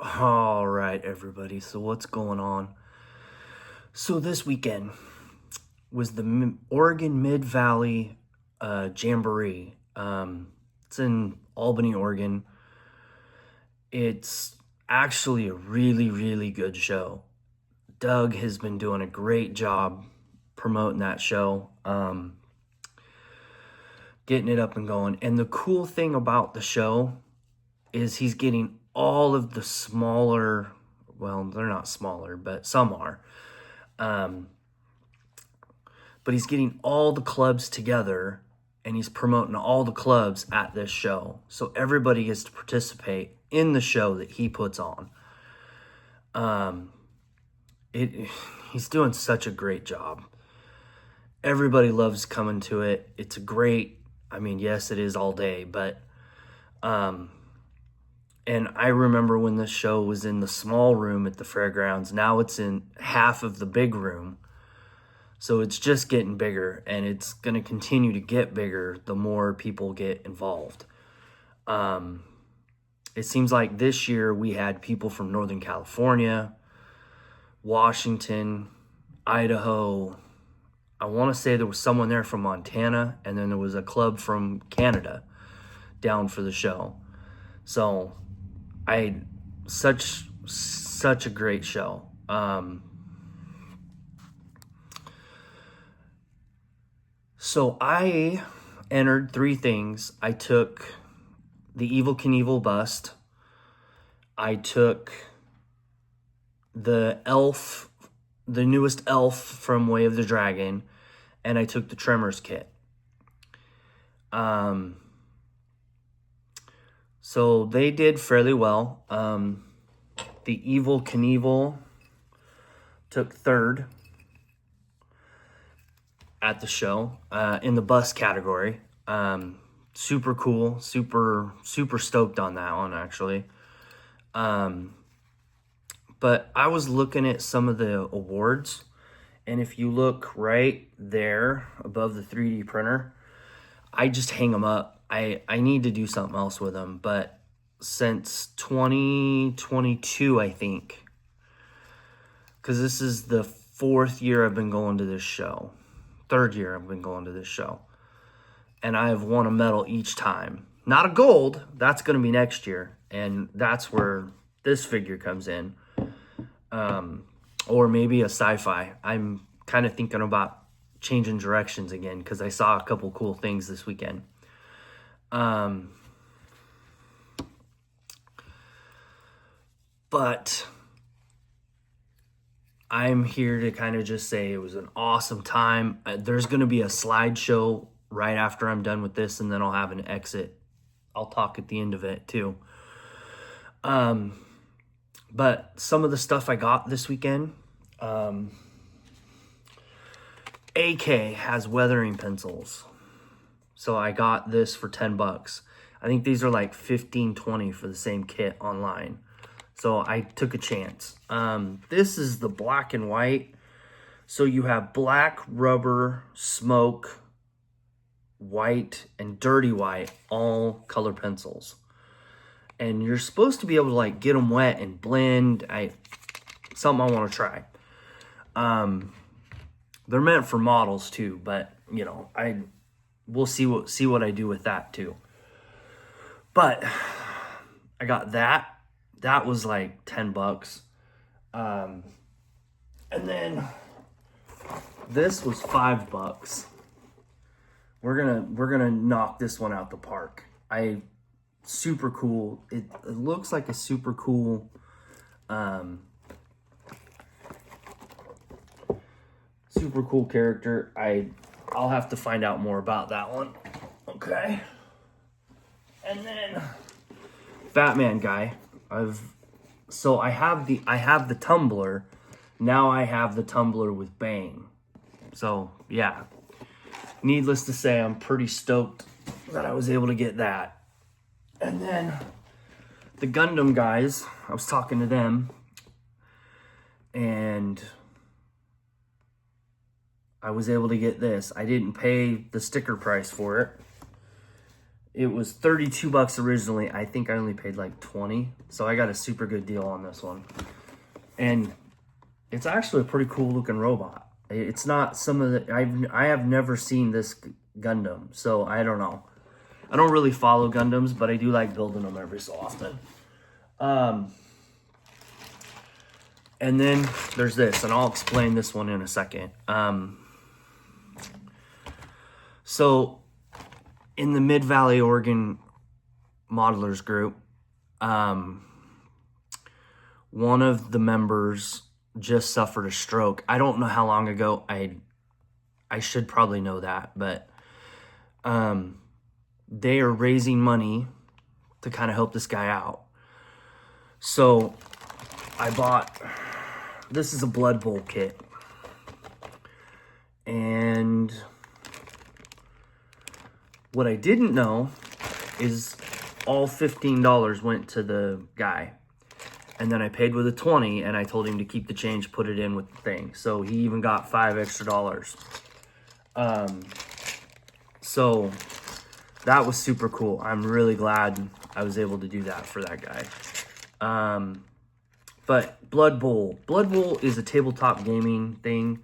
All right, everybody. So what's going on? So this weekend was the Oregon Mid Valley Jamboree. It's in Albany, Oregon. It's actually a really, really good show. Doug has been doing a great job promoting that show, getting it up and going. And the cool thing about the show is he's getting all of the smaller, well, they're not smaller, but some are. Um, but he's getting all the clubs together and he's promoting all the clubs at this show. So everybody gets to participate in the show that he puts on. It he's doing such a great job. Everybody loves coming to it. It's a great, I mean, yes, it is all day, but and I remember when this show was in the small room at the fairgrounds. Now it's in half of the big room. So it's just getting bigger, and it's going to continue to get bigger the more people get involved. It seems like this year we had people from Northern California, Washington, Idaho. I want to say there was someone there from Montana, and then there was a club from Canada down for the show. So such a great show. So I entered three things. I took the Evil Knievel bust. I took the elf, the newest elf from Way of the Dragon, and I took the Tremors kit. So they did fairly well. The Evil Knievel took third at the show in the bus category. Super cool, super stoked on that one actually. But I was looking at some of the awards, and if you look right there above the 3D printer, I just hang them up. I need to do something else with them, but since 2022, I think, because this is the fourth year I've been going to this show. Third year I've been going to this show. And I have won a medal each time. Not a gold, that's going to be next year. And that's where this figure comes in. Or maybe a sci-fi. I'm kind of thinking about changing directions again because I saw a couple cool things this weekend. But I'm here to kind of just say it was an awesome time. There's going to be a slideshow right after I'm done with this, and then I'll have an exit. I'll talk at the end of it too. But some of the stuff I got this weekend, AK has weathering pencils. So I got this for $10. I think these are like $15-20 for the same kit online. So I took a chance. This is the black and white. So you have black, rubber, smoke, white, and dirty white, all color pencils. And you're supposed to be able to like get them wet and blend. Something I want to try. They're meant for models too, but you know, we'll see what I do with that too. But I got that. That was like $10. And then this was $5. We're gonna knock this one out the park. Super cool. It looks like a super cool character. I'll have to find out more about that one. Okay. And then Batman guy. I have the tumbler. Now I have the tumbler with Bane. So yeah. Needless to say, I'm pretty stoked that I was able to get that. And then the Gundam guys, I was talking to them, and I was able to get this. I didn't pay the sticker price for it. It was 32 bucks originally. I think I only paid like 20. So I got a super good deal on this one. And it's actually a pretty cool looking robot. It's not some of the, I have never seen this Gundam. So I don't know. I don't really follow Gundams, but I do like building them every so often. And then there's this, and I'll explain this one in a second. So in the Mid-Valley, Oregon modelers group, one of the members just suffered a stroke. I don't know how long ago. I should probably know that, but they are raising money to kind of help this guy out. So I bought, this is a Blood Bowl kit. And what I didn't know is all $15 went to the guy. And then I paid with a 20 and I told him to keep the change, put it in with the thing. So he even got $5 extra. So that was super cool. I'm really glad I was able to do that for that guy. But Blood Bowl is a tabletop gaming thing.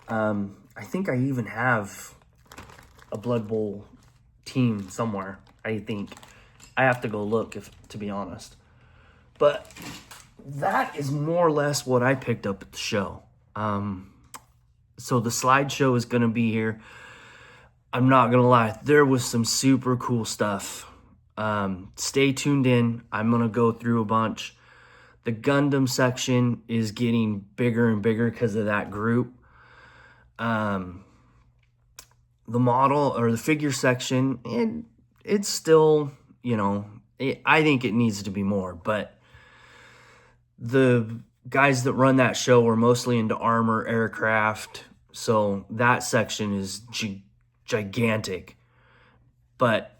I think I even have a Blood Bowl team somewhere. I think I have to go look, to be honest. But that is more or less what I picked up at the show. So the slideshow is going to be here. I'm not going to lie. There was some super cool stuff. Stay tuned in. I'm going to go through a bunch. The Gundam section is getting bigger and bigger because of that group. The model or the figure section, it's still, I think it needs to be more, but the guys that run that show are mostly into armor, aircraft, so that section is gigantic, but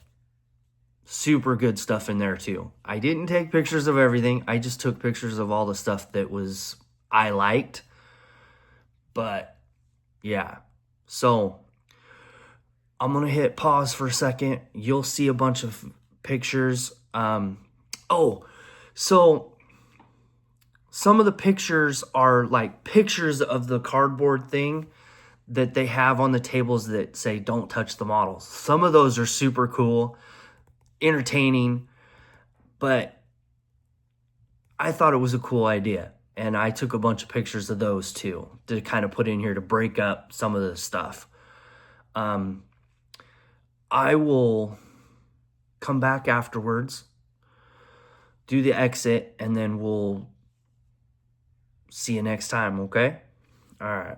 super good stuff in there too. I didn't take pictures of everything. I just took pictures of all the stuff that I liked, but yeah. So I'm going to hit pause for a second. You'll see a bunch of pictures. So some of the pictures are like pictures of the cardboard thing that they have on the tables that say, don't touch the models. Some of those are super cool, entertaining, but I thought it was a cool idea. And I took a bunch of pictures of those too, to kind of put in here to break up some of the stuff. I will come back afterwards, do the exit, and then we'll see you next time, okay? All right.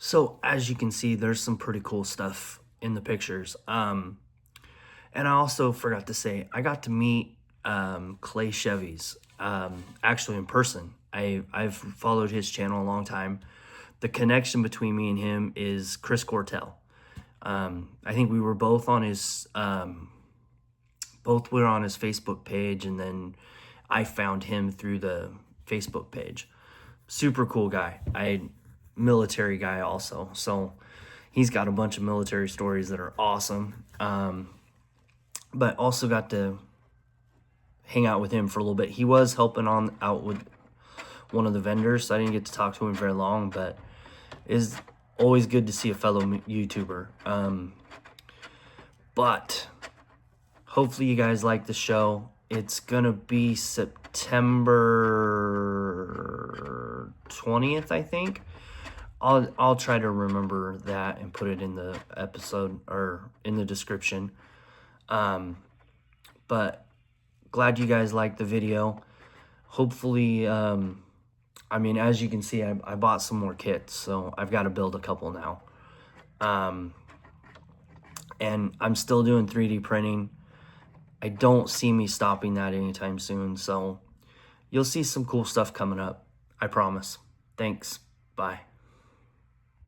So as you can see, there's some pretty cool stuff in the pictures. And I also forgot to say, I got to meet Clay Chevy's actually in person. I've followed his channel a long time. The connection between me and him is Chris Cortell. I think we were both on his Facebook page, and then I found him through the Facebook page. Super cool guy. Military guy also, so he's got a bunch of military stories that are awesome. But also got to hang out with him for a little bit. He was helping out with one of the vendors, so I didn't get to talk to him very long, but it's always good to see a fellow YouTuber. But hopefully you guys like the show. It's gonna be September 20th, I think. I'll try to remember that and put it in the episode or in the description. But glad you guys liked the video. Hopefully, I mean, as you can see, I bought some more kits, so I've got to build a couple now. And I'm still doing 3D printing. I don't see me stopping that anytime soon, so you'll see some cool stuff coming up. I promise. Thanks. Bye.